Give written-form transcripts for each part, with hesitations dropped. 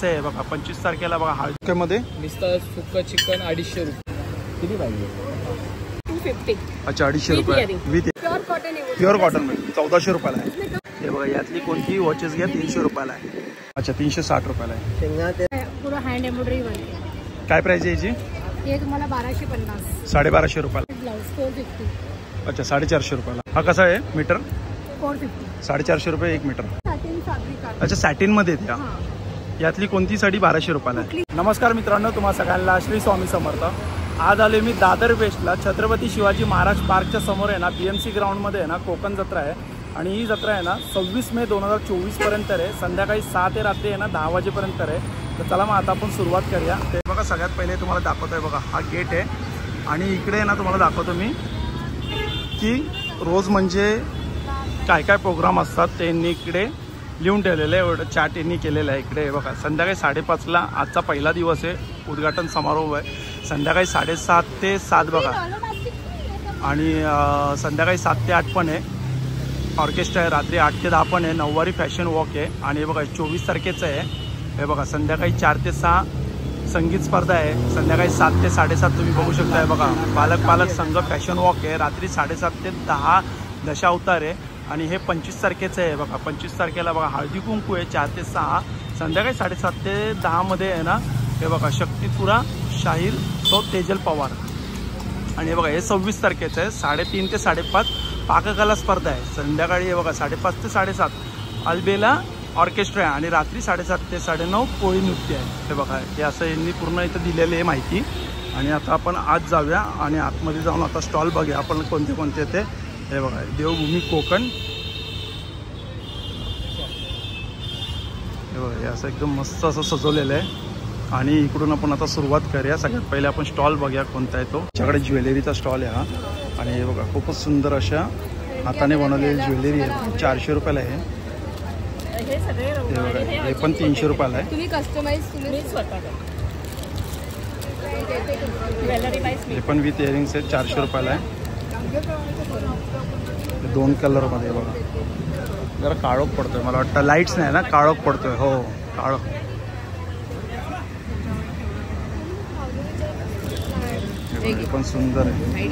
आहे बघा 25 तारखेला बघा हळदीमध्ये नुसतं सुक्क चिकन 250 रुपये. किती पाहिजे? 250. अच्छा 250 रुपये विथ प्युअर कॉटन आहे. प्युअर कॉटन मध्ये 1400 रुपयाला आहे. हे बघा यातली कोणती वॉचेस घ्या 300 रुपयाला आहे. अच्छा 360 रुपयाला आहे. पूरा हँड एम्ब्रॉयडरी मध्ये. काय प्राइस आहे याची? हे तुम्हाला 1250. 1250 रुपयाला. ब्लाउज 450. अच्छा 450 रुपयाला. हा कसा आहे मीटर? 450. 450 रुपये 1 मीटर. सॅटिन फॅब्रिक आहे. अच्छा सॅटिन मध्ये द्या. यातली कोणती साडी 1200 रुपयाला आहे. नमस्कार मित्रांनो, तुम्हाला सगळ्यांना श्री स्वामी समर्थ. आज आले मी दादर वेस्टला छत्रपती शिवाजी महाराज पार्कच्या समोर आहे ना BMC ग्राउंडमध्ये आहे ना कोकण जत्रा आहे. आणि ही जत्रा आहे ना 26 मे 2024 पर्यंत आहे. संध्याकाळी 6 ते रात्री आहे ना 10 वाजेपर्यंत आहे. तर चला मग आता आपण सुरुवात करूया. ते बघा सगळ्यात पहिले तुम्हाला दाखवतोय बघा हा गेट आहे. आणि इकडे आहे ना तुम्हाला दाखवतो मी की रोज म्हणजे काय काय प्रोग्राम असतात त्यांनी इकडे लिहून ठेवलेलं आहे. एवढं चॅट यांनी केलेलं आहे. इकडे बघा संध्याकाळी 5:30ला आजचा पहिला दिवस आहे. उद्घाटन समारोह आहे संध्याकाळी 7:30 ते 7 बघा. आणि संध्याकाळी 7 ते 8 पण आहे. ऑर्केस्ट्रा आहे. रात्री 8 ते 10 पण आहे. 9वारी फॅशन वॉक आहे. आणि हे बघा 24 तारखेचं आहे. हे बघा संध्याकाळी 4 ते 6 संगीत स्पर्धा आहे. संध्याकाळी 7 ते 7:30 तुम्ही बघू शकताय बघा पालक संघ फॅशन वॉक आहे. रात्री 7:30 ते 10 दशावतार आहे. आणि हे 25 तारखेचं आहे बघा. 25 तारखेला बघा हळदी कुंकू आहे 4 ते 6. संध्याकाळी 7:30 ते 10 मध्ये आहे ना हे बघा शक्तिपुरा शाहीर तो तेजल पवार. आणि हे बघा हे 26 तारखेचं आहे. 3:30 ते 5:30 पाककला स्पर्धा आहे. संध्याकाळी हे बघा 5:30 ते 7:30 अलबेला ऑर्केस्ट्रा आहे. आणि रात्री 7:30 ते 9:30 कोळी नृत्य आहे. हे बघा हे असं यांनी पूर्ण इथं दिलेली आहे माहिती. आणि आता आपण आत जाऊया आणि आतमध्ये जाऊन आता स्टॉल बघूया आपण कोणते कोणते ते. हे बघा देवभूमी कोकण. हे बघा हे असं एकदम मस्त असं सजवलेलं आहे. आणि इकडून आपण आता सुरुवात करूया. सगळ्यात पहिले आपण स्टॉल बघूया कोणता आहे तो. त्याच्याकडे ज्वेलरीचा स्टॉल आहे हा. आणि हे बघा खूपच सुंदर अशा हाताने बनवलेली ज्वेलरी आहे. 400 रुपयाला आहे. हे सगळे हे बघा हे पण 300 रुपयाला आहे. तुम्ही कस्टमाइज तुम्ही स्वतः ज्वेलरी वाईज. हे पण विथ इयरिंग्स आहे 400 रुपयाला आहे. 2 कलरमध्ये बघा. जरा काळोख पडतोय मला वाटतं. लाईट्स नाही ना काळोख पडतोय. हो काळोख. हे पण सुंदर आहे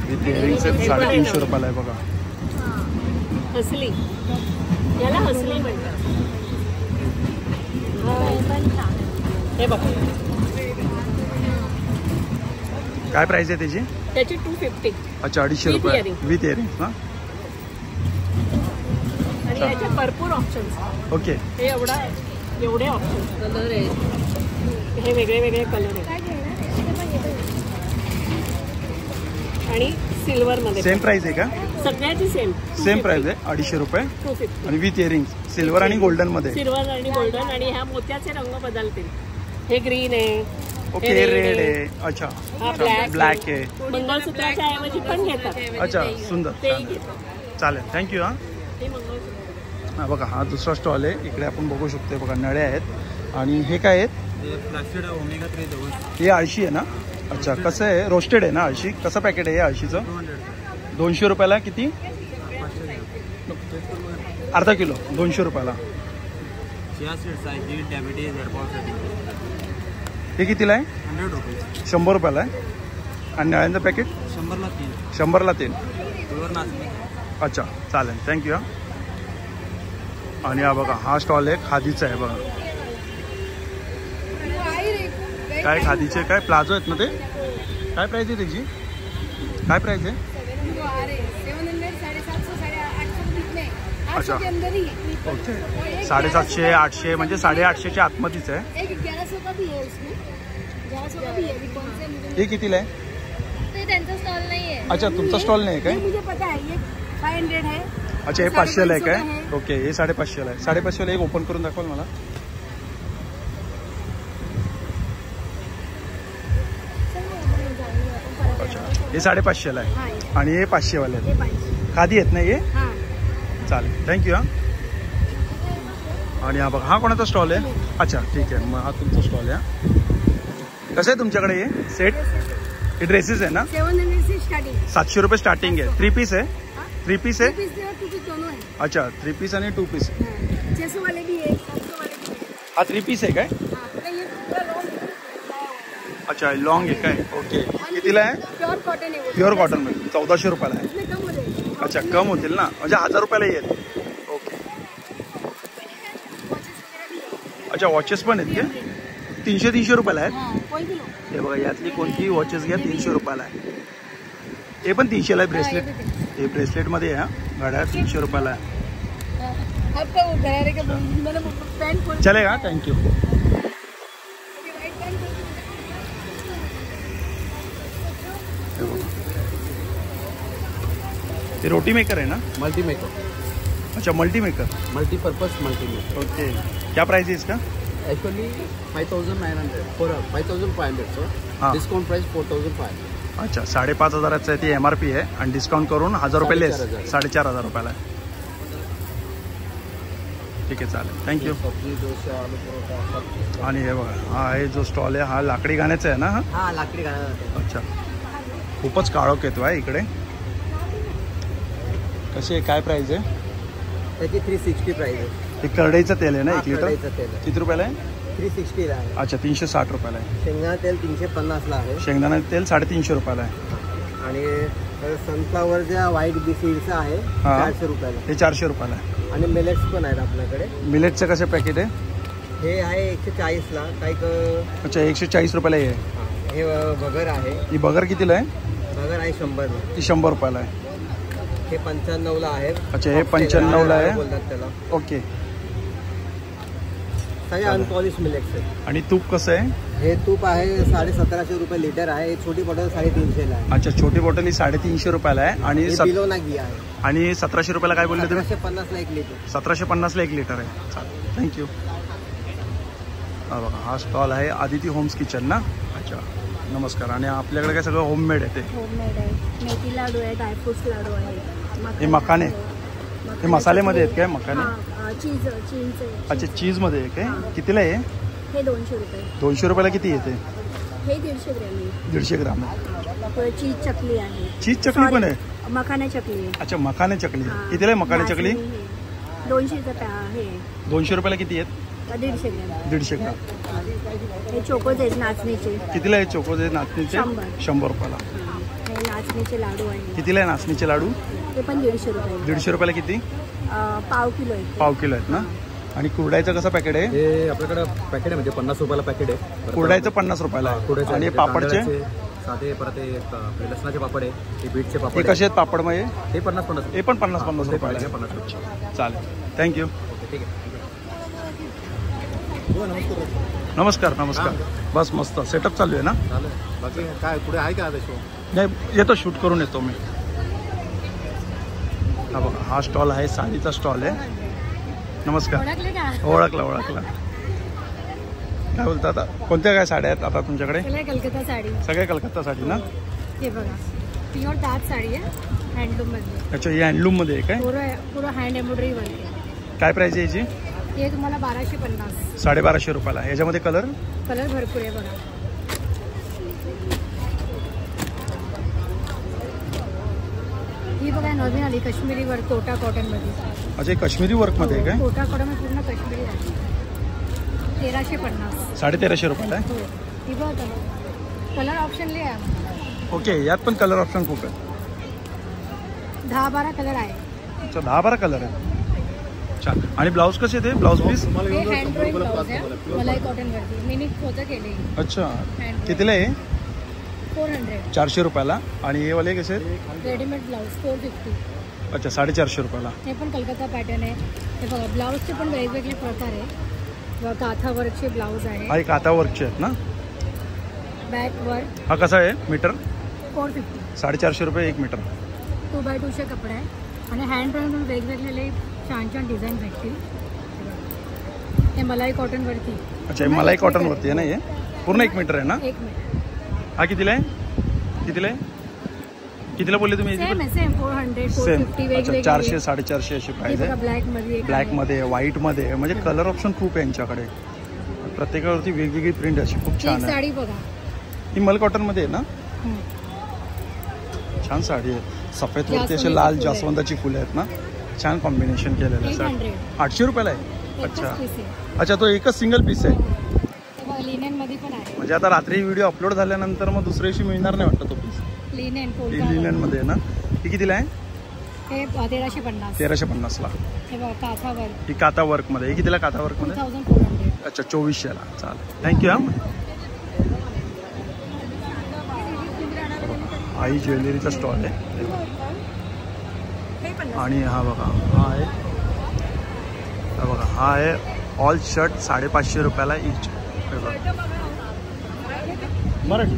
विथ इयरिंग्स आहे. 350 रुपयाला आहे बघा. हसली याला हसली म्हणतात. हे बघा काय प्राइस आहे त्याची? त्याची 250. अच्छा 250 रुपये विथ इयरिंग्स ना. आणि याचे भरपूर ऑप्शन्स. ओके हे एवढे ऑप्शन्स कलर आहेत. हे वेगळे वेगळे कलर आहेत. आणि सिल्वर मध्ये सेम प्राइस आहे का? सगळ्याची सेम प्राइस आहे 250 रुपये 250. आणि विथ इयरिंग्स सिल्वर आणि गोल्डन मध्ये. सिल्वर आणि गोल्डन. आणि ह्या मोत्याचे रंग बदलतील. हे ग्रीन आहे. ओके रेड आहे. अच्छा ब्लॅक आहे. मंगळसूत्राच्या ऐवजी पण घेतात. अच्छा सुंदर तेही घेतात. चालेल थँक्यू. हा हे मंगळसूत्र. हा बघा हा दुसरा स्टॉल आहे. इकडे आपण बघू शकतो बघा नळे आहेत. आणि हे काय आहेत? हे आळशी आहे ना. अच्छा कसं आहे? रोस्टेड आहे ना आळशी. कसं पॅकेट आहे हे आळशीचं? 200 रुपयाला. किती? अर्धा किलो 200 रुपयाला. हे कितीला आहे? 100 रुपये. 100 रुपयाला आहे. आणि नळ्यांचं पॅकेट 100ला 3. अच्छा चालेल थँक्यू. आणि हा बघा हा स्टॉल आहे खादीचा आहे बघा. काय खादीचे काय प्लाझो आहेत ना ते? काय प्राइस आहे त्याची? काय प्राइस आहे? अच्छा ओके 750 800 म्हणजे 850च्या आतमध्येच आहे. हे कितीला आहे? अच्छा तुमचा स्टॉल नाही काय? अच्छा हे 500ला आहे काय? ओके हे 550ला आहे. 550ला एक ओपन करून दाखवाल मला? अच्छा हे 550ला आहे. आणि हे 500वाले आहेत. खादी आहेत ना हे? चालेल थँक्यू. हा आणि हा बघा हा कोणाचा स्टॉल आहे? अच्छा ठीक आहे मग हा तुमचा स्टॉल आहे. कसं आहे तुमच्याकडे हे सेट? हे ड्रेसेस आहे ना? 700 रुपये स्टार्टिंग आहे. 3 पीस आहे? 3 पीस आहे? अच्छा 3 पीस आणि 2 पीस. हा 3 पीस आहे काय? अच्छा लॉंग आहे काय? ओके कितीला आहे? प्युअर कॉटन आहे. प्युअर कॉटन मध्ये 1400 रुपयाला आहे. अच्छा कम होतील ना म्हणजे 1000 रुपयाला येईल. ओके अच्छा वॉचेस पण आहेत का? 300 रुपयाला आहेत. हे बघा यातली कोणतीही वॉचेस घ्या 300 रुपयाला आहे. हे पण 300ला आहे ब्रेसलेट. हे ब्रेसलेट मध्ये आहे हा घड्याळ 300 रुपयाला आहे. चलेगा थँक्यू. ते रोटी मेकर है ना? Multi maker. अच्छा multi maker. Multipurpose multi maker. Okay क्या प्राइस है इसका? Actually 5,900 for 5,500 sir. हाँ. Discount price 4,500. अच्छा 5,500 आहे ती MRP आहे आणि डिस्काउंट करून 1000 रुपये लेस 4,500 रुपयाला आहे. ठीक आहे चालेल थँक्यू. सब्जी डोसा आलू परोठा सब. आणि हे बघा हा आहे जो स्टॉल आहे हा लाकडी घाण्याचा आहे ना? हा हाँ लाकडी गाणं. अच्छा खूपच काळोख येतो आहे इकडे. कशी आहे काय प्राइस आहे? त्याची 360 प्राइस आहे. हे करडईचं तेल आहे ना 1 लिटर? कढईचं तेल आहे. किती रुपयाला आहे? 360 ला आहे. अच्छा 360 रुपयाला आहे. शेंगदाणा तेल 350 ला आहे. शेंगदाणा तेल 350 रुपयाला आहे. आणि सनफ्लावरच्या व्हाईट बी सीड्स आहे हा. 400 रुपयाला. हे 400 रुपयाला आहे. आणि मिलेट्स पण आहेत आपल्याकडे. मिलेटचं कसं पॅकेट आहे? हे आहे 140 ला. काही अच्छा 140 रुपयाला आहे. हे बगर आहे. ही बगर कितीला आहे? बगर आहे 100 ला. ती 100 रुपयाला आहे. हे 95 ला आहे. अच्छा हे 95 ला आहे. बोलतात त्याला. ओके सगळे अनपॉलिश मिलेट्स आहे. आणि तूप कसं आहे? हे तूप आहे 1750 रुपये लिटर आहे. हे छोटी बॉटल 350 ला आहे. अच्छा छोटी बॉटल ही 350 रुपयाला आहे. आणि हे बिलोना घी आहे. आणि 1700 रुपयाला काय बोलले तुम्ही? 1750 ला 1 लिटर. 1750 ला 1 लिटर आहे. चालेल थँक्यू. हा बघा हा स्टॉल आहे आदिती होम्स किचन ना? अच्छा नमस्कार. आणि आपल्याकडे काय सगळं होममेड आहे ते? होममेड आहे. मेथी लाडू आहे, ड्रायफ्रुट्स लाडू आहे. हे मखाने? हे मसालेमध्ये आहेत काय मखाने? चीज. अच्छा चीजमध्ये आहे काय? कितीला आहे? हे 200 रुपये. 200 रुपयाला किती येते? हे 150 ग्रॅम आहे. 150 ग्राम. चीज चकली आहे. चीज चकली पण आहे? मखाना चकली आहे. अच्छा मखाने चकली. कितीला आहे मखाने चकली? 200चं आहे. 200 रुपयाला किती आहेत? 150 ग्रॅम. 150 ग्राम. हे चोकोज आहेत नाचणीचे. कितीला आहे चोकोज नाचणीचे? 100 रुपयाला. हे नाचणीचे लाडू आहे. कितीला आहे नाचणीचे लाडू? ते पण 150 रुपये. 150 रुपयाला किती? पाव किलो आहे. पाव किलो आहेत ना? आणि कुरडाईचं कसं पॅकेट आहे? हे आपल्याकडे पॅकेट आहे म्हणजे 50 रुपयाला पॅकेट आहे. कुरडाईचं 50 रुपयाला आहे. आणि पापडचे? साधे परत आपले लसणाचे पापड आहे. हे बीटचे हे पापड कसे आहेत पापड मध्ये? हे 50-50. हे पण 50-50 रुपयाला आहे. 50 रुपये. चालेल थँक्यू. ठीक आहे. नमस्कार नमस्कार. बस मस्त सेटअप चालू आहे ना? चालेल. बाकी काय पुढे आहे का शो? नाही येतो शूट करून येतो मी. हा बघा हा स्टॉल आहे साडीचा स्टॉल आहे. नमस्कार. ओळखले का? ओळखला. काय बोलता आता कोणत्या काय साड्या आहेत आता तुमच्याकडे? कलकत्ता साडी. सगळ्या कलकत्ता साडी ना? हे बघा प्युअर ताज साडी आहे हँडलूम मध्ये. अच्छा ही हँडलूम मध्ये आहे काय? पुरं हँड एम्ब्रॉयडरी वर्क आहे. काय प्राइस आहे याची? हे तुम्हाला 1250. 1250 रुपयाला. याच्यामध्ये कलर भरपूर आहे बघा. ही बघा नवीन आली काश्मीरी वर्क कोटा कॉटन मध्ये. अच्छा काश्मीरी वर्क मध्ये आहे काय? कोटा कॉटन मध्ये पूर्ण काश्मीरी आहे. 1350. 1350 रुपयाला आहे. हो ही बघा कलर ऑप्शन लिहा. ओके यात पण कलर ऑप्शन खूप आहे. 10-12 कलर आहे. अच्छा 10-12 कलर आहे. छान. आणि ब्लाऊज कसे ते? Blouse piece? हे हँड ड्रॉइंग ब्लाउज आहे मलाई कॉटन वरती. मी खोतं केले. अच्छा कितीला आहे? 400. 400 रुपयाला. आणि हे वाले कसे? Readymade blouse 450. अच्छा 450 रुपयाला. हे पण कलकत्ता पॅटर्न आहे. हे बघा ब्लाऊजचे पण वेगवेगळे प्रकार आहे. काथा वर्कचे ब्लाऊज आहे. हा एक काथा वर्कचे आहेत ना? Back work. हा कसा आहे मीटर? 450. 450 रुपये 1 मीटर. 2x2चे कपडे आहे. आणि हँड ड्रॉइंग वेगवेगळे छान डिझाईन भेटतील. हे मलाई कॉटन वरती. अच्छा हे मलाई कॉटन वरती आहे ना? हे पूर्ण 1 मीटर आहे ना? 1 मीटर. हा कितीला आहे? कितीला बोलले तुम्ही? Same 400 same. 450 अच्छा वेगवेगळे. 400-450 अशी प्राइस आहे. ब्लॅक मध्ये व्हाईट मध्ये म्हणजे कलर ऑप्शन खूप आहे यांच्याकडे. प्रत्येकावरती वेगवेगळी प्रिंट अशी खूप छान आहे. साडी बघा ही मल कॉटन मध्ये आहे ना? छान साडी आहे. सफेद वरती असे लाल जास्वंदाची फुले आहेत ना? छान कॉम्बिनेशन केलेलं आहे. 800 रुपयाला आहे. अच्छा अच्छा, तो एकच सिंगल पीस आहे. लिनेन मध्ये पण आहे. म्हणजे आता रात्री व्हिडिओ अपलोड झाल्यानंतर मग दुसऱ्या दिवशी मिळणार नाही वाटतं तो पीस. लिनेन लिनेन मध्ये आहे ना. ही कितीला आहे? हे 1350. 1350ला. हे बघा काथा वर्क. ही काथा वर्क मध्ये. ही कितीला काथा वर्क मध्ये? 2400. अच्छा, 2400ला. चालेल, थँक्यू. आई ज्वेलरीचा स्टॉल आहे आणि हा बघा, हा आहे, हा बघा, हा आहे ऑल शर्ट 550 रुपयाला इच. मराठी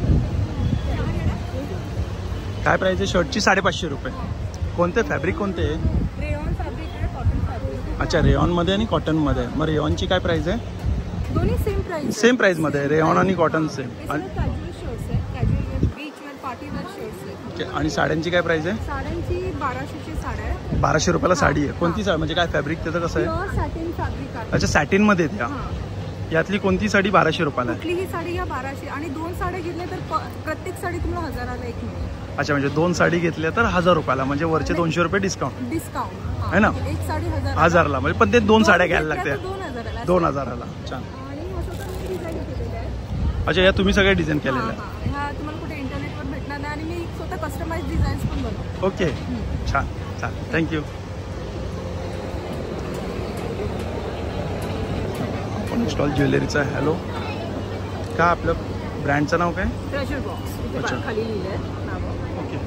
काय प्राइस आहे शर्टची? 550 रुपये. कोणते फॅब्रिक कोणते आहे? रेयॉन फॅब्रिक आहे, कॉटन फॅब्रिक. अच्छा, रेयॉनमध्ये आणि कॉटनमध्ये. मग रेयॉनची काय प्राइस आहे? दोन्ही सेम प्राइस. सेम प्राइसमध्ये आहे, रेयॉन आणि कॉटन सेम. आणि कॅज्युअल शर्ट्स आहे, casual beach wear party wear shirts आहे. ओके. आणि साड्यांची काय प्राइस आहे? साड्यांची 1200ची साड्या आहे. 1200 रुपयाला साडी आहे. कोणती साडी म्हणजे काय फॅब्रिक त्याचं कसं आहे? प्युअर सॅटिन फॅब्रिक आहे. अच्छा, सॅटिनमध्ये द्या. हां. यातली कोणती साडी 1200 रुपयाला आहे? कुठलीही साडी या 1200 आणि 2 साड्या घेतल्या तर प्रत्येक साडी तुम्हाला 1000ला एक मिळेल. अच्छा, म्हणजे 2 साडी घेतल्या तर 1000 रुपयाला, म्हणजे वरचे 200 रुपये डिस्काउंट डिस्काउंट आहे ना. एक साडी 1000ला, म्हणजे पण ते 2 साड्या घ्यायला लागते. 2000ला. 2000ला. छान. आणि असं तर मी डिझाईन केलेलं आहे. अच्छा, या तुम्ही सगळे डिझाईन केलेले आहे. हा तुम्हाला कुठे इंटरनेटवर भेटणार नाही आणि मी स्वतः कस्टमाइज डिझाईन्स पण बनवते. ओके, छान. चालेल, थँक्यू. आपण स्टॉल ज्वेलरीचा आहे. हॅलो, का आपलं ब्रँडचं नाव काय? Treasure box. अच्छा. खाली लिहिलं आहे नाव. ओके.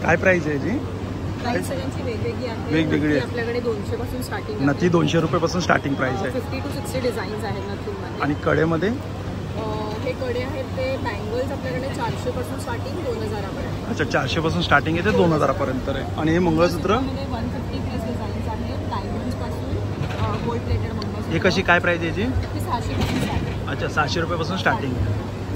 काय प्राइस आहे जी? प्राइस सगळ्यांची वेगवेगळी आहे. वेगवेगळी आहे. आपल्याकडे 200 पासून स्टार्टिंग आहे. नथी 200 रुपयापासून स्टार्टिंग प्राइस आहे. 50 to 60 डिझाईन्स आहेत नथीमध्ये. आणि कडेमध्ये? हे कडे आहेत ते बँगल्स आपल्याकडे 400 पासून स्टार्टिंग 2000 पर्यंत. अच्छा, 400 पासून स्टार्टिंग आहे ते 2000 पर्यंत आहे. आणि हे मंगळसूत्र? 150 प्लस डिझाईन्स आहेत. डायमंड्स पासून गोल्ड प्लेटेड मंगळसूत्र. हे कशी काय प्राइस आहे याची? ती 600 पासून स्टार्टिंग. अच्छा, 600 रुपयापासून स्टार्टिंग.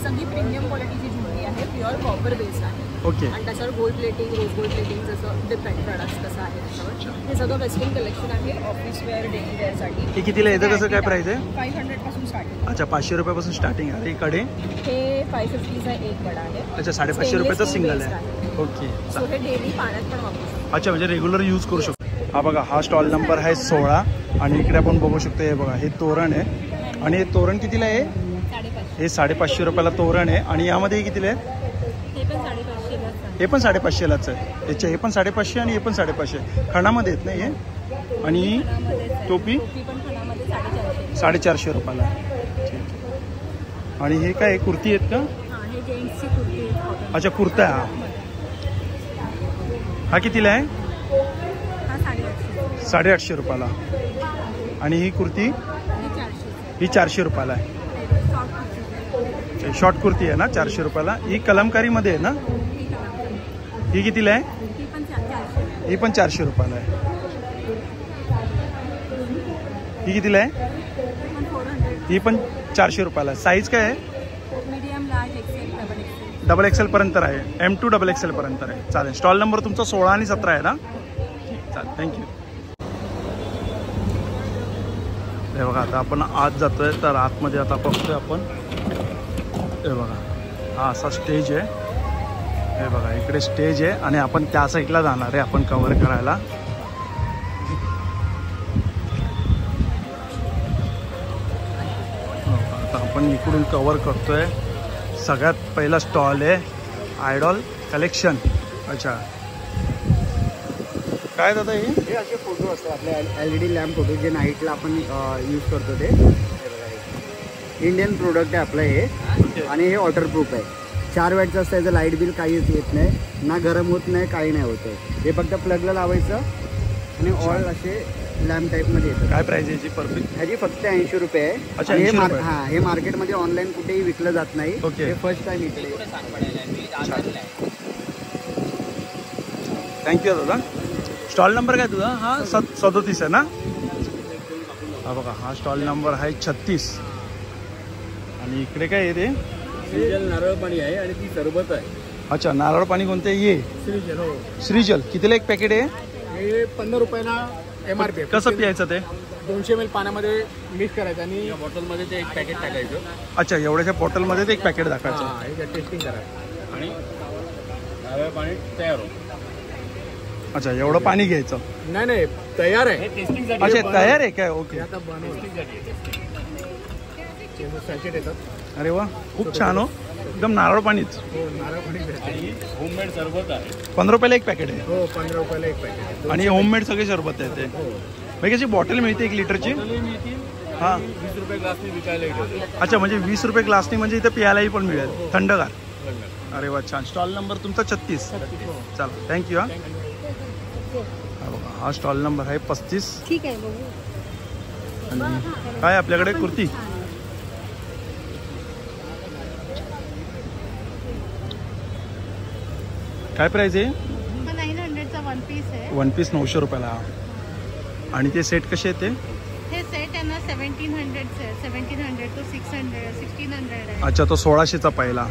सगळी प्रीमियम क्वालिटीची ज्वेलरी आहे. प्युअर कॉपर बेस्ड आहे. ओके. आणि त्याच्यावर gold plating, rose gold plating जसं डिपेंड प्रोडक्ट्स कसं आहे त्याच्यावर. हे सगळं वेस्टर्न कलेक्शन आहे. ऑफिस वेअर, डेली वेअरसाठी. हे कितीला येतं, कसं काय प्राइस आहे? 500 पासून स्टार्टिंग. अच्छा, 500 रुपयापासून स्टार्टिंग आहे. कडे? हे 550चा एक कडा आहे. अच्छा, 550 रुपयाचा सिंगल आहे. ओके. सो हे डेली पाण्यात पण वापरू शकतो. अच्छा, म्हणजे रेग्युलर यूज करू शकतो. हा बघा, हा स्टॉल नंबर आहे 16. आणि इकडे आपण बघू शकतो, हे बघा, हे तोरण आहे. आणि हे तोरण कितीला आहे? 550. हे 550 रुपयाला तोरण आहे. आणि यामध्ये हे कितीला आहे? हे पण 550. हे पण 550लाच आहे. याचे हे पण 550 आणि हे पण 550. खणामध्ये येत नाही हे. आणि टोपी? टोपी पण खणामध्ये 450. 450 रुपयाला आहे. ठीक आहे. आणि हे काय कुर्ती आहेत का? हां, हे जेंट्सची कुर्ती आहे. अच्छा, कुर्ता आहे हा. हा कितीला आहे? हा 850. 850 रुपयाला. आणि ही कुर्ती? ही 400. ही 400 रुपयाला आहे. शॉर्ट कुर्ती आहे ना, 400 रुपयाला. ही कलमकारीमध्ये आहे ना. ही कितीला आहे? ही पण 400 रुपयाला आहे. ही कितीला आहे? ही पण 400 रुपयाला आहे. साईज काय आहे? Medium, large, XL, double XL पर्यंत आहे. M2 डबल एक्सेल पर्यंत आहे. चालेल. स्टॉल नंबर तुमचा 16 आणि 17 आहे ना. चालेल, थँक्यू. हे बघा, आता आपण आत जातोय, तर आतमध्ये आता बघतोय आपण. हे बघा, हा असा स्टेज आहे. हे बघा, इकडे स्टेज आहे आणि आपण त्या साईडला जाणार आहे आपण कव्हर करायला. आता आपण इकडून कव्हर करतोय. सगळ्यात पहिला स्टॉल आहे आयडॉल कलेक्शन. अच्छा, काय दादा हे असे फोटो असतात आपले LED लॅम्प फोटो, जे नाईटला आपण यूज करतो ते. इंडियन प्रोडक्ट आहे आपलं हे. आणि हे वॉटरप्रूफ आहे. 4 वॅटचं असतं. याचं लाईट बिल काहीच येत नाही, ना गरम होत नाही, काही नाही होत आहे. हे फक्त प्लगला लावायचं आणि ऑल असे लॅम्प टाईपमध्ये येतं. काय प्राइस याची परफेक्ट? ह्याची फक्त 80 रुपये आहे. अच्छा, आणि 80 रुपये. हां, हे मार्केटमध्ये ऑनलाईन कुठेही विकलं जात नाही. ओके. हे फर्स्ट टाइम इकडे. थँक्यू दादा. स्टॉल नंबर काय तुझा? हा 37 आहे ना. हा बघा, हा स्टॉल नंबर आहे 36. आणि इकडे काय येते? श्रीजल नारळ पाणी आहे आणि ती सरबत आहे. अच्छा, नारळ पाणी कोणते? ये श्रीजल. हो, श्रीजल. कितीला एक पॅकेट आहे? हे 15 रुपयाला MRP. कसं प्यायचं ते? 200 ml पाण्यामध्ये मिक्स करायचं आणि बॉटलमध्ये ते एक पॅकेट टाकायचं. अच्छा, एवढ्याच्या बॉटलमध्ये ते एक पॅकेट दाखवायचं. हे टेस्टिंग करायचं आणि नारळ पाणी तयार होतं. अच्छा, एवढं पाणी घ्यायचं? नाही, तयार आहे. अच्छा तयार आहे काय? ओके. आता सॅचेट येतात. अरे वा खूप छान हो, एकदम नारळ पाणीच. नारळ पाणी होममेड सरबत आहे. 15 रुपयाला एक पॅकेट आहे. हो 15 रुपयाला एक पॅकेट. आणि होममेड सगळे सरबत आहे ते. म्हणजे कशी बॉटल मिळते 1 लिटरची? हां 20 रुपये ग्लासने विकायला येते. अच्छा म्हणजे 20 रुपये ग्लासनी, म्हणजे इथं प्यायलाही पण मिळेल थंडगार. अरे वा छान. स्टॉल नंबर तुमचा 36. चला थँक्यू. हां हा स्टॉल नंबर आहे 35. ठीक आहे बघू. आणि काय आपल्याकडे कुर्ती. काय प्राइस आहे? 900चा 1 पीस आहे. 1 पीस 900 रुपयाला. आणि ते सेट कसे आहेत ते? हे सेट आहे ना 1700चे आहे. 1700 to 600 1600 आहे. अच्छा तो 1600चा पहिला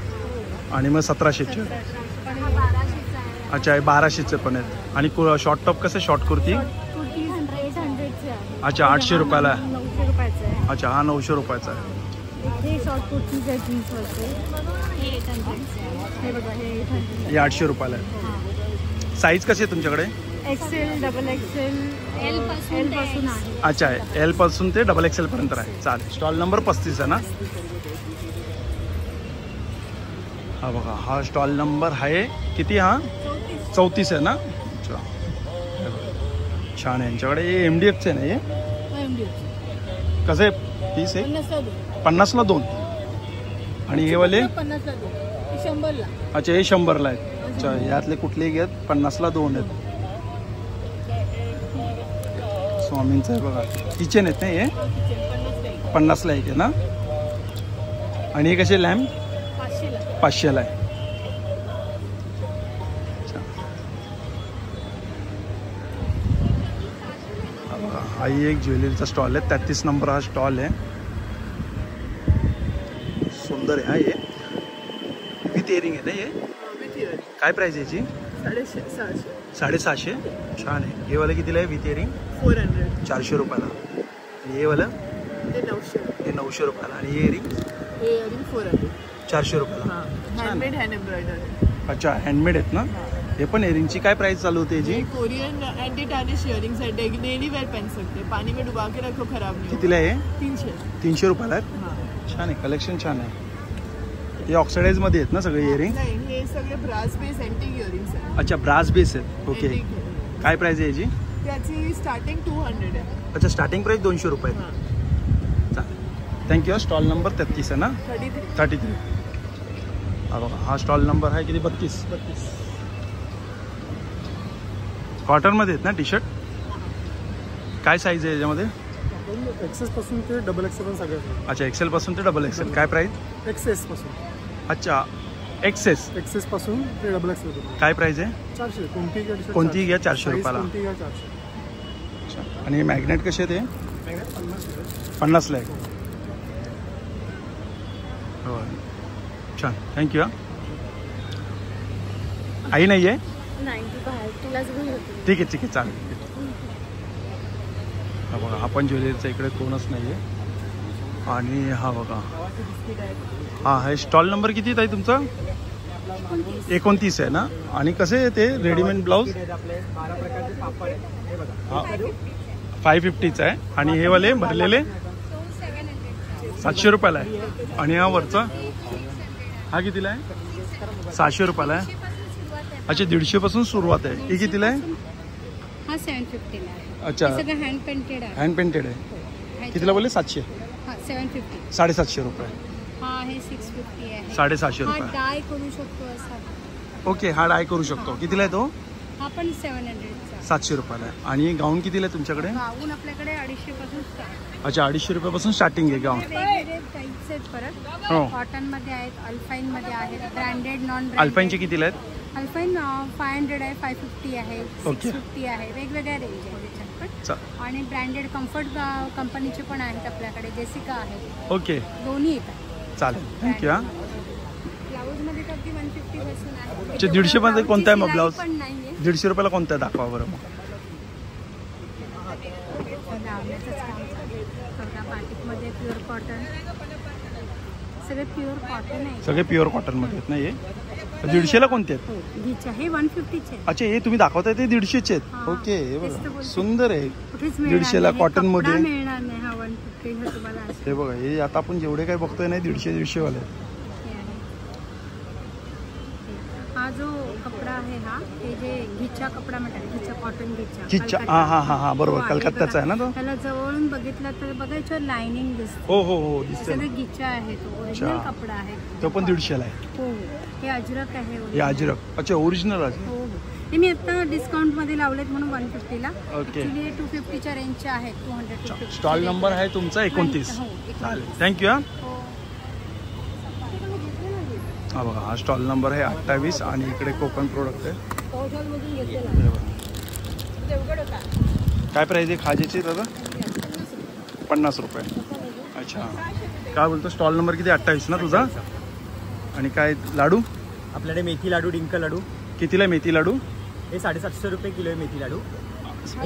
आणि मग 1700चे. पण 1200चा आहे. अच्छा हे 1200चे पण आहेत. आणि शॉर्ट टॉप कसं शॉर्ट कुर्ती? कुर्ती 800चे आहे. अच्छा 800 रुपयाला आहे. 900 रुपयाचं आहे. अच्छा हा 900 रुपयाचा आहे. हे शॉर्ट कुर्तीज आहे 20 वरचे. हे 800चे आहे. हे बघा हे 800. हे 800 रुपयाला आहे. साईज कशी आहे तुमच्याकडे? एक्सेल डबल एक्सेल एल पासून आहे. अच्छा एल पासून ते डबल एक्सेल पर्यंत आहे. चालेल. स्टॉल नंबर 35 आहे ना? हा बघा हा स्टॉल नंबर आहे किती? हा 34 आहे ना? अच्छा छान आहे. यांच्याकडे MDFचे आहे ना हे? कसं आहे पीस आहे? 50ला 2. आणि हे वाले 50ला 2. 100ला. अच्छा हे 100ला आहेत. अच्छा यातले कुठलेही घेत 50ला 2 आहेत. स्वामींचं आहे बघा. किचन आहेत ना हे? 50ला एक आहे ना? आणि हे कसे लॅम्प? 500ला आहे. हा एक ज्वेलरीचा स्टॉल आहे. 33 नंबर हा स्टॉल आहे. सुंदर आहे हा. हे विथ इयरिंग आहे ना हे? काय प्राइस आहे याची? 650. छान आहे. हे वाला कितीला आहे विथ इयरिंग? 400 रुपयाला. हे वाला? हे 900 रुपयाला. आणि हे इयरिंग? 400 रुपयाला. Handmade hand embroidery. अच्छा हँडमेड आहेत ना? हे पण इयरिंगची काय प्राइस चालू होते याची? कोरियन एंटी टार्निश इयरिंग्स है. डेली वेयर पहन सकते हैं. पानी में डुबा के रखो खराब नहीं होगा. कितीला आहे? 300 रुपयाला आहेत. छान आहे. कलेक्शन छान आहे. हे ऑक्सिडाइज मध्ये आहेत ना सगळे इयरिंग? नाही हे सगळे ब्रास बेस एंटिक इयरिंग्स आहेत. अच्छा ब्रास बेस आहेत. ओके. Antique. काय प्राइस आहे याची? त्याची स्टार्टिंग 200 आहे. अच्छा स्टार्टिंग प्राइस 200 रुपये. चालेल थँक्यू. स्टॉल नंबर 33 आहे ना? 33. हा बघा हा स्टॉल नंबर आहे किती? 32. कॉटनमध्ये आहेत ना टी शर्ट? काय साईज आहे याच्यामध्ये? एक्सेस पासून ते डबल एक्सेल पण सगळे. अच्छा एक्सेल पासून ते डबल एक्सेल. काय प्राइस? एक्सेस पासून. अच्छा एक्सेस पासून ते डबल एक्सेल. काय प्राइस आहे? 400. कोणतीही घ्या 400 रुपयाला. कोणती घ्या 400. अच्छा आणि मॅग्नेट कसे आहे ते? 50ला आहे. हो छान थँक्यू. आई नाही आहे? ठीक आहे चालेल. हा बघा हा पण ज्वेलरीचा इकडे कोणच नाही आहे. आणि हा बघा हा आहे स्टॉल नंबर किती आहे तुमचा? 29 आहे ना? आणि कसे आहे ते रेडीमेड ब्लाऊज? 550चा आहे. आणि हे वाले भरलेले 700 रुपयाला आहे. आणि हा वरचा हा कितीला आहे? 600 रुपयाला आहे. अच्छा 150 पासून सुरुवात आहे. ही कितीला आहे? हा 750 आहे. अच्छा सगळं हँड पेंटेड आहे. हँड पेंटेड आहे. कितीला बोलले? 700. हा 750. 750 रुपये. हा हे 650 आहे. 750 हा रुपये. डाय करू शकतो असा. ओके हा डाय करू शकतो. कितीला आहे तो? हा पण 700चा. 700 रुपयाला आहे. आणि गाऊन कितीला आहे तुमच्याकडे? गाऊन आपल्याकडे 250 पासून स्टार्ट. अच्छा 250 रुपयापासून स्टार्टिंग आहे गाऊन. वेगवेगळे टाईप्स आहेत परत. हो. कॉटन मध्ये आहेत, अल्पाईन मध्ये आहेत, ब्रँडेड नॉन ब्रँडेड. अल्पाईनचे कितीला आहेत? अल्पाईन 500 आहे, 550 आहे, ओके. 650 आहे. वेगवेगळ्या रेंज आहे त्याच्यात पण. आणि ब्रँडेड कम्फर्ट कंपनीचे पण आहेत आपल्याकडे. जेसिका आहे. ओके दोन्ही येतात. चालेल थँक्यू. हा ब्लाऊज मध्ये तर अगदी 150 पासून आहे. अच्छा 150 मध्ये कोणता आहे मग ब्लाऊज? पण नाहीये. 150 रुपयाला कोणता आहे दाखवा बरं मग. लावण्याचंच काम चालू आहे. बघा बाटिकमध्ये प्युअर कॉटन. सगळे प्युअर कॉटन आहे. सगळे प्युअर कॉटनमध्ये आहेत ना हे? 150ला कोणते आहेत? हो घीच्या हे 150चे अच्छा, हे तुम्ही दाखवताय ते 150चे आहेत. हा. ओके, हे तेच तर बघा बोलते. सुंदर आहे. कुठेच मिळणार 150ला नाही. कॉटन मध्ये. कपडा मिळणार नाही हा 150 हे तुम्हाला असं. हे बघा, हे आता आपण जेवढे काही बघतोय ना 150 वाले आहेत. हे आहे. हा जो कपडा आहे हा हे जे घीच्या कपडा म्हणतात घीच्या कॉटन घीच्या, हा बरोबर, कलकत्त्याचा आहे ना तो. त्याला जवळून बघितलं तर बघा याच्यावर लाइनिंग दिसते. हो दिसते ना. घीच्या आहे तो ओरिजिनल कपडा आहे तो पण 150ला आहे. हो हे अजरक आहे हे original. अजरक. अच्छा, ओरिजिनल आहे. हो हे मी आता डिस्काउंट मध्ये लावलेत म्हणून 150ला. ओके. ऍक्च्युली 250च्या रेंजच्या आहेत. 200 250. स्टॉल नंबर आहे तुमचा 29. हो, 29. चालेल, थँक्यू. हा हो. हा बघा, हा स्टॉल नंबर आहे 28 आणि इकडे कोकण प्रोडक्ट आहे. कौशलमधून घेतलेला. हे बघा. काय प्राईज आहे खाजेची दादा? 50 रुपये. अच्छा, काय बोलतो? स्टॉल नंबर किती? 28 ना तुझा? आणि काय लाडू? आपल्याकडे मेथी लाडू, डिंक लाडू. कितीला आहे मेथी लाडू? हे 750 रुपये किलो आहे मेथी लाडू.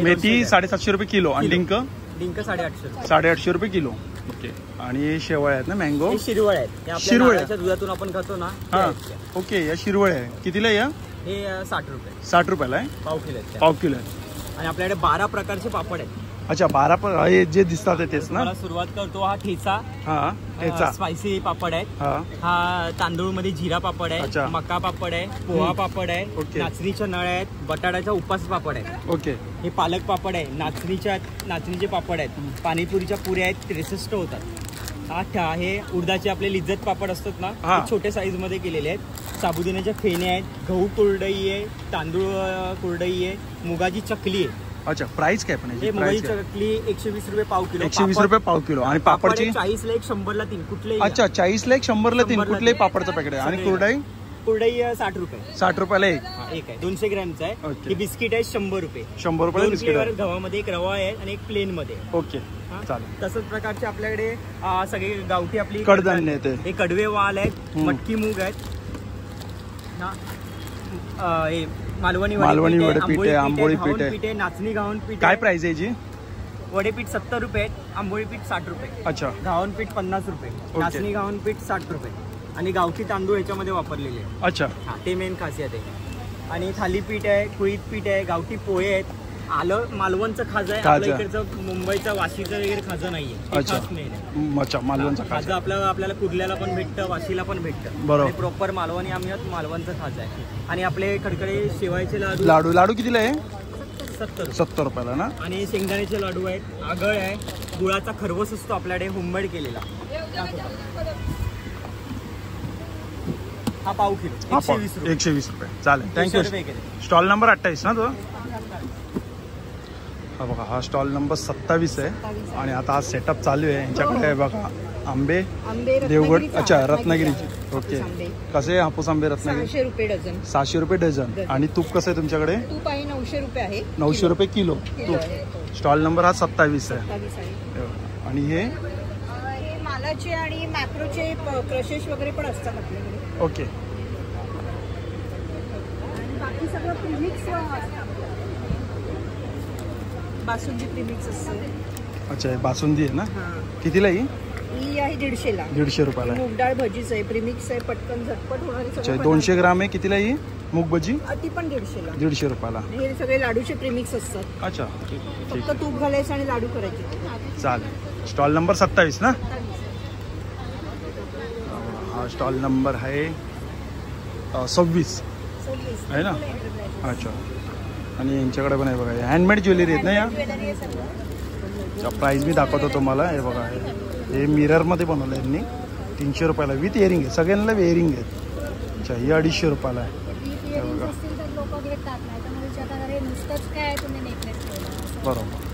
मेथी 750 रुपये किलो आणि डिंक डिंक 850. 850 रुपये किलो. ओके. आणि शेवळ्या आहेत ना, मँगो हे शिरवळ आहेत. हे आपल्या शिरवळ. नारळाच्या दुधातून आपण खातो ना. हा. ओके, या शिरवळ्या आहे. कितीला आहे या? हे 60 रुपये 60 रुपयाला आहे. पाव किलो आहेत त्या. पाव किलो आहे. आणि आपल्याकडे 12 प्रकारचे पापड आहेत. अच्छा, 12 हे जे दिसतात ते तेच ना? मला सुरुवात करतो. हा ठेचा, हा ठेचा. स्पायसी पापड आहेत. हा हा तांदूळ मध्ये जिरा पापड अच्छा. आहे, मका पापड आहे, पोहा पापड आहे, ओके. नाचणीच्या नळ आहेत, बटाट्याचा उपास पापड आहे. ओके. हे पालक पापड आहे, नाचणीचे पापड आहेत, पाणीपुरीच्या पुऱ्या आहेत, 63 होतात. हे उडदाचे आपले लिज्जत पापड असतात ना, हा. ते छोटे साईज मध्ये केलेले आहेत. साबुदाण्याच्या फेण्या आहेत, गहू कुरडई आहे, तांदूळ कुरडई आहे, मुगाची चकली आहे. अच्छा, प्राइस काय पण हे आहे? मुगाची प्राइस काय? चकली 120 रुपये पाव किलो. 120 रुपये पाव किलो. आणि पापडची? 40ला 1, 100ला 3. कुठलेही अच्छा, 40ला 1, 100ला 3. 100ला कुठलेही 3. पापडचं पॅकेट आहे. आणि कुरडाई? कुरडई 60 रुपये. 60 रुपयाला एक. हा, एक आहे 200 ग्रॅमचा आहे. ओके. हे बिस्किट आहे 100 रुपये. 100 रुपयाला 2 बिस्किट फ्लेवर आहे. गव्हामध्ये, एक रवा आहे आणि एक प्लेन मध्ये. ओके, हा. चालेल. तसंच प्रकारचे आपल्याकडे सगळे गावठी आपली कडधान्य आहे ते. हे कडवे वाल आहेत, हम्म. मटकी मूग आहेत. हा. हे मालवणी वडेपीठ आहे, आंबोळी पीठ आहे. पीठ आहे, नाचणी घावन पीठ काय आहे. प्राइस आहे जी? वडेपीठ 70 रुपये आहेत, आंबोळी पीठ 60 रुपये, अच्छा. घावन पीठ 50 रुपये, नाचणी घावन पीठ 60 रुपये आणि गावठी तांदूळ याच्यामध्ये वापरलेले आहे. अच्छा. हा, ते मेन खासियत आहे. आणि थालीपीठ आहे, कुळीत पीठ आहे, गावठी पोहे आहेत. आलं मालवणचं खाजं आहे. आपल्या इकडचं मुंबईचा वाशीचं वगैरे खाजं नाहीये. अच्छा. मेन आहे. अच्छा, मालवणचा खाजं आपल्याला कुर्ल्याला पण भेटतं, वाशीला पण भेटतं. बरोबर. प्रॉपर मालवणी आम्ही आहोत, मालवणचं खाजं आहे. आणि आपले कडकडे शेवायचे लाडू लाडू कितीला आहे? 70. 70 रुपयाला ना? आणि शेंगदाण्याचे लाडू आहेत, आगळ आहे, गुळाचा खरवस असतो आपल्याकडे होममेड केलेला. हा पाव किलो 120 रुपये. 120 रुपये. चालेल, 100 थँक्यू. रुपये केले. स्टॉल नंबर 28 ना तो? हा बघा, हा स्टॉल नंबर 27 आहे. आणि आता हा सेटअप चालू आहे. यांच्याकडे आहे बघा आंबे देवगड. अच्छा, रत्नागिरीचे. ओके. कसे हापूस आंबे रत्नागिरी? 600 रुपये डझन. 600 रुपये डझन. आणि तूप कसं आहे तुमच्याकडे? तूप आहे 900 रुपये आहे. 900 रुपये किलो तूप. स्टॉल नंबर हा 27 आहे. 27 आहे. आणि हे हे मालाचे आणि मॅक्रोचे क्रशेस वगैरे पण असतात आपल्याकडे. ओके. आणि बाकी सगळं प्रीमिक्स बासुंदी प्रीमिक्स असतं. अच्छा, हे बासुंदी आहे ना? हां, कितीला ही? ही आहे 150ला. 150 रुपयाला आहे. मूग डाळ भजीच आहे, प्रीमिक्स आहे, पटकन झटपट होणारे अच्छा, सगळे 200 ग्राम आहे. कितीला ही मूग भजी? ती पण 150ला. 150 रुपयाला. हे सगळे लाडूचे प्रीमिक्स असतात. अच्छा, ठीक फक्त आहे. तूप घालायचं आणि लाडू करायचे. चालेल. स्टॉल नंबर 27 ना? हा स्टॉल नंबर आहे 26 आहे ना? अच्छा. आणि यांच्याकडे पण आहे बघा, हँडमेड ज्वेलरी आहेत ना या? प्राईस मी दाखवतो तुम्हाला. हे बघा, हे मिररमध्ये बनवलं आहे यांनी. 300 रुपयाला विथ इयरिंग आहे. सगळ्यांना इयरिंग आहेत. अच्छा, ही 250 रुपयाला आहे. हे बघा, लोक घेतात नाही तर म्हणजे नुसतंच काय तुम्ही नेकलेस ठेवला. बरोबर.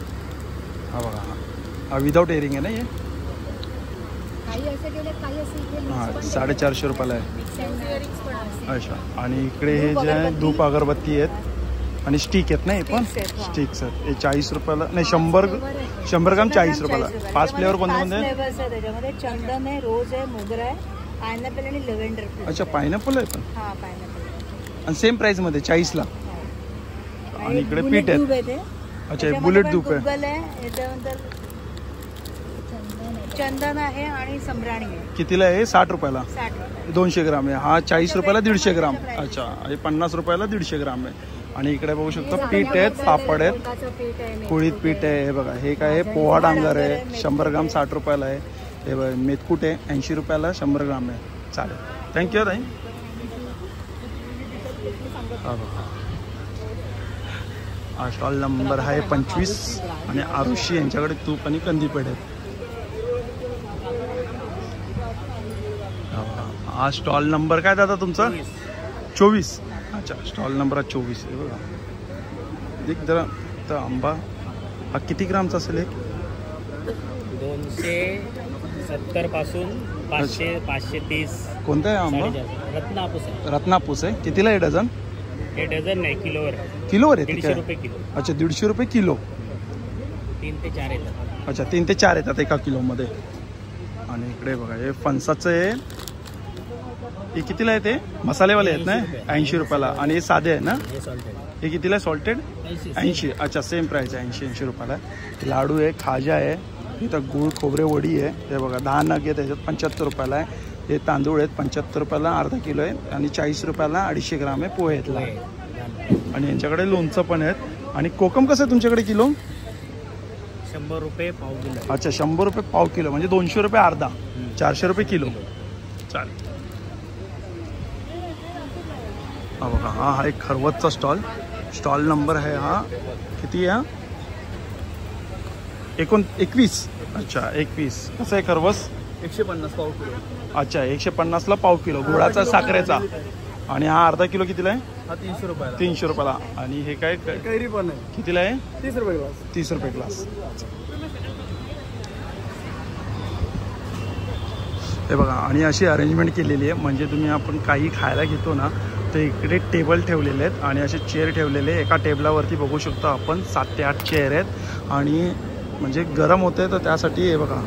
हा बघा, हा विदाऊट इयरिंग आहे ना हे? काही असे गेले, काही असे इथे हां, 450 रुपयाला आहे. मिक्स अँड मॅच पण असते. अच्छा. आणि इकडे हे जे आहे धूप अगरबत्ती आहेत आणि स्टिक आहेत ना, हे पण स्टिक्स आहेत. हे 40 रुपयाला नाही, 100 ग्राम 40 रुपयाला. 5 फ्लेवर कोणते कोणते? फ्लेवर्स आहे त्याच्यामध्ये. चंदन आहे, रोज आहे, मोगरा आहे, पायनॅपल आणि लेव्हेंडर. अच्छा, पायनॅपल आहे पण. हा, पायनॅपल. आणि सेम प्राईसमध्ये 40ला. आणि इकडे पीठ धूप आहे. आहे ते. अच्छा, हे बुलेट धूप आहे. गुगल आहे, याच्यानंतर चंदन आहे आणि सम्राणी आहे. कितीला आहे? 60 रुपयाला 60 रुपये. 200 ग्राम आहे. हा 40 रुपयाला 150 ग्राम. अच्छा, हे 50 रुपयाला 150 ग्राम आहे. आणि इकडे बघू शकता पीठ आहेत, पापड आहेत, उडदाचं पीठ आहे, कुळीत पीठ आहे. हे बघा, हे काय आहे? पोहा डांगर आहे, 100 ग्राम 60 रुपयाला आहे. हे बघा, मेथकूट आहे 80 रुपयाला 100 ग्राम आहे. चालेल, थँक्यू ताई. हा बघा, हा स्टॉल नंबर आहे 25 आणि आरुषी यांच्याकडे तूप आणि कंदीपेढ आहेत. हा स्टॉल नंबर काय दादा तुमचा? 24. अच्छा, स्टॉल नंबर 24 आहे बघा. एक जरा तर आंबा हा किती ग्रामचा असेल? एक 270 पासून 530. कोणता आहे आंबा? रत्नापूस आहे. रत्नापूस आहे. कितीला आहे डझन? हे डझन नाही, किलोवर आहे. किलोवर आहे? 150 रुपये किलो. अच्छा, 150 रुपये किलो. 3 ते 4 येतात. अच्छा, 3 ते 4 येतात एका किलोमध्ये. आणि इकडे बघा, हे फणसाचं आहे. हे कितीला आहे? ते मसालेवाले आहेत ना, 80 रुपयाला. आणि हे साधे आहे ना, हे सॉल्टेड. हे कितीला आहे? सॉल्टेड 80. अच्छा, सेम प्राईस आहे, 80 रुपयाला. लाडू आहे, खाजा आहे, इथं गुळ खोबरे वडी आहे. हे बघा, 10 नग आहे, त्याच्यात 75 रुपयाला आहे. हे तांदूळ आहेत 75 रुपयाला अर्धा किलो आहे. आणि 40 रुपयाला 250 ग्राम आहे पोहे आहेत. आणि यांच्याकडे लोणचं पण आहेत. आणि कोकम कसं आहे तुमच्याकडे किलो? 100 रुपये पाव किलो. अच्छा, 100 रुपये पाव किलो, म्हणजे 200 रुपये अर्धा, 400 रुपये किलो. चालेल. हा बघा, हा आहे खरवसचा स्टॉल नंबर आहे हा. किती आहे? 21. अच्छा, 21. कसं आहे खरवस? 150 पाव किलो. अच्छा, 150ला पाव किलो गुळाचा साखरेचा. आणि हा अर्धा किलो कितीला आहे? हा 300 रुपयाला. 300 रुपयाला. आणि हे काय कैरी पण आहे. कितीला आहे? 30 रुपये ग्लास. 30 रुपये ग्लास. हे बघा, आणि अशी अरेंजमेंट केलेली आहे, म्हणजे तुम्ही आपण काही खायला घेतो ना, तर इकडे टेबल ठेवलेले आहेत आणि असे चेअर ठेवलेले. एका टेबलावरती बघू शकतो आपण 7 ते 8 चेअर आहेत. आणि म्हणजे गरम होते तर त्यासाठी हे बघा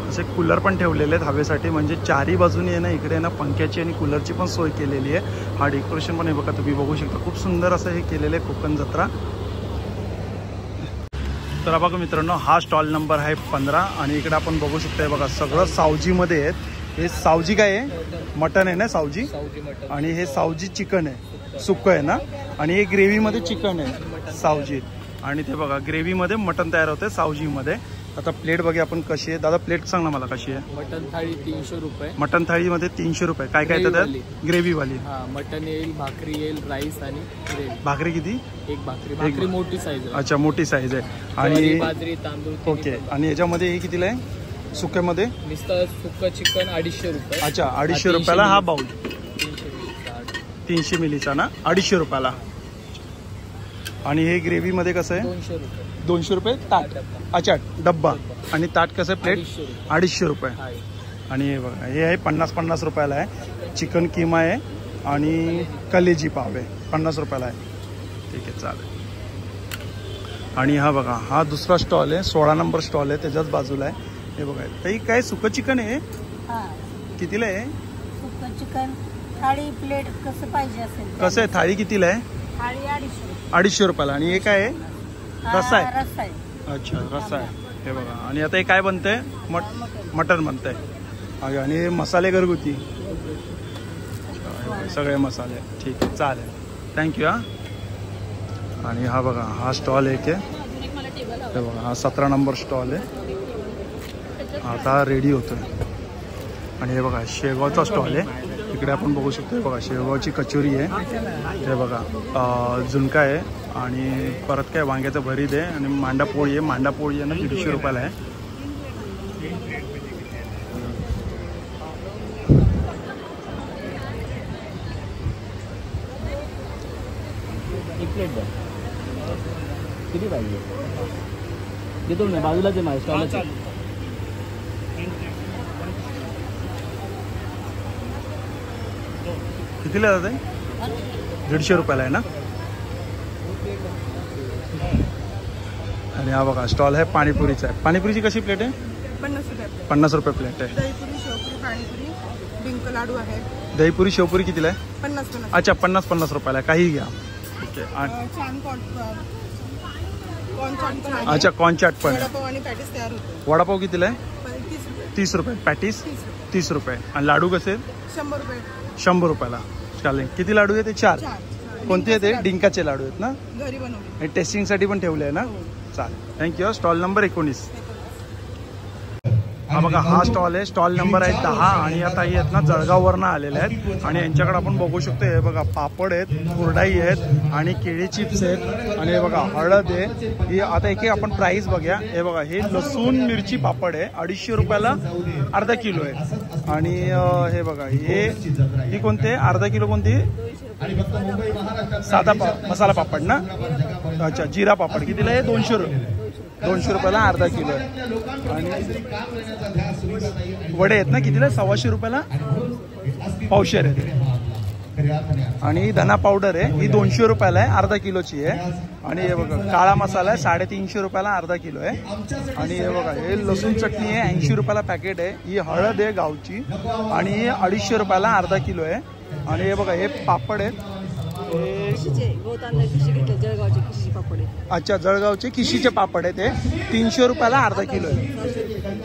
असे कूलर पण ठेवलेले आहेत हवेसाठी. म्हणजे चारी बाजूने आहे ना, इकडे ना पंख्याची आणि कूलरची पण सोय केलेली आहे. हा डेकोरेशन पण हे बघा तुम्ही बघू शकता, खूप सुंदर असं हे केलेलं आहे कोकण जत्रा. तर बघा मित्रांनो, हा स्टॉल नंबर आहे 15. आणि इकडे आपण बघू शकतो हे बघा, सगळं सावजीमध्ये आहेत. हे सावजी काय आहे? मटन आहे ना, सावजी. आणि हे सावजी चिकन आहे, सुक्क आहे ना. आणि हे ग्रेव्हीमध्ये चिकन आहे सावजी. आणि ते बघा, ग्रेव्हीमध्ये मटन तयार होते सावजीमध्ये. आता प्लेट बघा आपण कशी आहे. दादा प्लेट सांग ना मला कशी आहे? मटन थाळी 300 रुपये. मटन थाळीमध्ये 300 रुपये. काय काय येतं त्यात? ग्रेव्हीवाली. हा, मटन येईल, भाकरी येईल, राईस आणि ग्रेव्ही. भाकरी किती? एक भाकरी मोठी साईज आहे. अच्छा, मोठी साईज आहे. आणि बाजरी तांदूळ. ओके. आणि याच्यामध्ये हे कितीला आहे? सुक्यामध्ये नुसतं सुक्क चिकन 250 रुपये. अच्छा, 250 रुपयाला हा बाउल. 300 मिलीचा ना, 250 रुपयाला. आणि हे ग्रेव्हीमध्ये कसं आहे? 200 रुपये. 200 रुपये ताट. अच्छा, डब्बा. आणि ताट कसं आहे? प्लेट 250 रुपये. आणि हे बघा, हे आहे 50 रुपयाला आहे. चिकन किमा आहे आणि कलेजी पाव आहे, 50 रुपयाला आहे. ठीक आहे, चालेल. आणि हा बघा, हा दुसरा स्टॉल आहे, 16 नंबर स्टॉल आहे, त्याच्याच बाजूला आहे. हे बघा, ताई काय सुकं चिकन आहे? कितीला आहे? सुक्क चिकन थाळी प्लेट कसं पाहिजे असेल कसं आहे? थाळी कितीला आहे? थाळी 250. 250 रुपयाला. आणि हे काय आहे? रस्सा आहे. रस्सा आहे. अच्छा, रस्सा आहे. हे बघा. आणि आता हे काय बनतंय? मटन बनतंय. आणि हे मसाले घरगुती सगळे मसाले. ठीक आहे, चालेल, थँक्यू. हा. आणि हा बघा, हा स्टॉल एक आहे. हे बघा, हा 17 नंबर स्टॉल आहे. आता रेडी होतोय. आणि हे बघा, शेवगावचा स्टॉल आहे. इकडे आपण बघू शकतो. हे बघा, शेवगावची कचोरी आहे. हे बघा, झुणका आहे. आणि परत काय वांग्याचं भरीत आहे. आणि मांडा पोळी आहे. मांडा पोळी आहे ना, 150 रुपयाला आहे. एक प्लेट द्या. किती पाहिजे? देतो ना, बाजूलाच आहे माझ्या स्टॉलला. कितीला जाते? 150 रुपयाला आहे ना. आणि हा बघा, स्टॉल आहे पाणीपुरीचा आहे. पाणीपुरीची कशी प्लेट आहे? 50 रुपये प्लेट आहे. दहीपुरी, शेवपुरी, पाणीपुरी, डिंक लाडू आहे. दहीपुरी शेवपुरी कितीला आहे? 50. अच्छा, 50 रुपयाला आहे. काही घ्या. ओके. छान कॉर्न चाट. अच्छा, कॉर्न चाट पण आहे. वडापाव आणि पॅटीस तयार होते. वडापाव कितीला आहे? 30 रुपये पॅटीस 30 रुपये आणि लाडू कसे 100 रुपये 100 रुपयाला चालेल. किती लाडू आहे ते 4 कोणते आहे ते डिंकाचे लाडू आहेत ना घरी बनवले. आणि टेस्टिंगसाठी पण ठेवले आहे ना चालेल थँक्यू. स्टॉल नंबर 19 हा बघा हा स्टॉल आहे. स्टॉल नंबर आहे 10 आणि या ताई आहेत ना जळगाववरनं आलेल्या आहेत आणि यांच्याकडे आपण बघू शकतो हे बघा पापड आहेत कुरडाई आहेत आणि केळी चिप्स आहेत आणि हे बघा हळद आहे. ही आता एक आपण प्राईस बघूया. हे बघा हे लसूण मिरची पापड आहे 250 रुपयाला अर्धा किलो आहे आणि हे बघा ही कोणते अर्धा किलो कोणती साधा मसाला पापड ना अच्छा जिरा पापड कितीला आहे 200 रुपयाला अर्धा किलो आहे आणि वडे आहेत ना कितीला 125 रुपयाला पावशेर आहे आणि धना पावडर आहे ही 200 रुपयाला आहे अर्धा किलोची आहे आणि हे बघा काळा मसाला आहे 350 रुपयाला अर्धा किलो आहे आणि हे बघा हे लसूण चटणी आहे 80 रुपयाला पॅकेट आहे. ही हळद आहे गावची आणि ही 250 रुपयाला अर्धा किलो आहे आणि हे बघा हे पापड आहेत अच्छा जळगावचे किशीचे पापड आहे ते 300 रुपयाला अर्धा किलो आहे.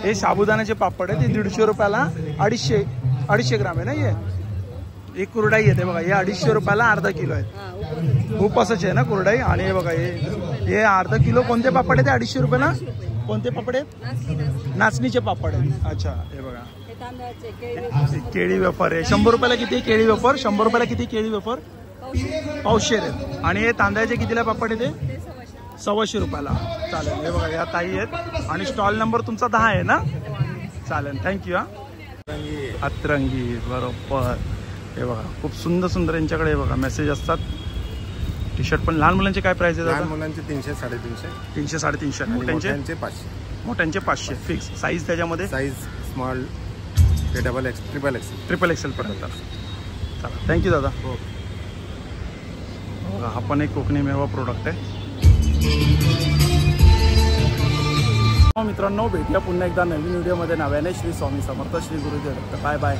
हे साबुदाण्याचे पापड आहे ते 150 रुपयाला 250 ग्राम आहे ना हे एक कुरडाई येते बघा हे 250 रुपयाला अर्धा किलो आहे. उपवासाचे आहे ना कुरडाई आणि हे बघा हे अर्धा किलो कोणते पापड आहे ते 250 रुपयाला कोणते पापड आहेत नाचणीचे पापड आहेत. अच्छा हे बघा केळी वेफर आहे 100 रुपयाला किती केळी वेफर 100 रुपयाला किती केळी वेफर पावशेर आहेत आणि हे तांदळाचे कितीला पापड आहे ते 125 रुपयाला चालेल. हे बघा या ताई आहेत आणि स्टॉल नंबर तुमचा 10 आहे ना चालेल थँक्यू. अतरंगी बरोबर हे बघा खूप सुंदर सुंदर यांच्याकडे हे बघा मेसेज असतात. टी शर्ट पण लहान मुलांचे काय प्राइस आहे लहान मुलांचे 300 350 300 350 मोठ्यांचे 500 मोठ्यांचे 500 फिक्स साईज त्याच्यामध्ये साईज स्मॉल ते डबल एक्स ट्रिपल एक्सेल पर्यंत चला थँक्यू दादा. हो हा पण एक कोकणी मेवा प्रोडक्ट आहे. मित्रांनो भेटूया पुन्हा एकदा नवीन व्हिडिओमध्ये. नव्याने श्री स्वामी समर्थ श्री गुरुजी दत्त बाय बाय.